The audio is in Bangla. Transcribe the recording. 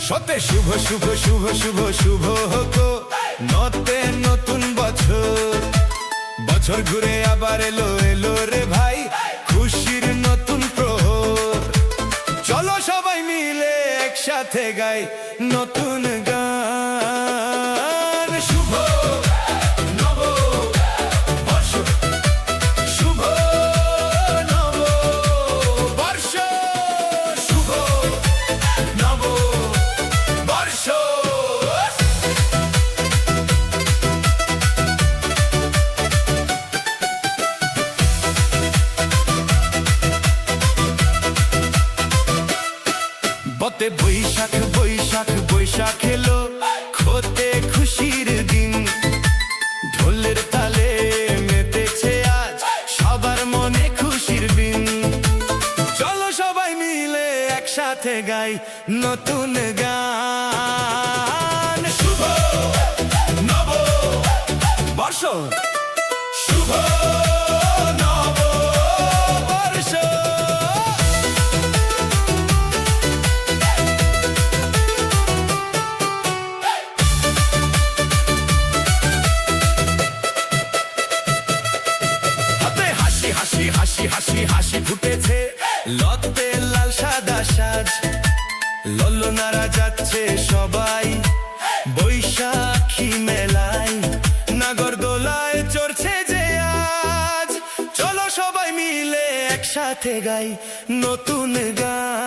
সতে শুভ শুভ শুভ শুভ শুভ হোক নতে নতুন বছর, বছর ঘুরে আবার এলো এলো রে ভাই, খুশির নতুন প্রহর। চলো সবাই মিলে একসাথে গাই নতুন গান। শুভ নববর্ষ, শুভ নববর্ষ, শুভ নববর্ষ। বতে বৈশাখ বৈশাখ বৈশাখ এলো, খোতে খুশির দিন, ঢোলের তালে মেতেছে আজ সবার মনে খুশির দিন। চলো সবাই মিলে একসাথে গাই নতুন গান। শুভ নববর্ষ, শুভ নববর্ষ। হাসি হাসি হাসি হাসি ফুটেছে, লতে লাল সাদা সাজ, ললনারা যাচ্ছে সবাই বৈশাখী মেলায়, নাগরদোলায় চড়ছে যে আজ। চলো সবাই মিলে একসাথে গাই নতুন গান।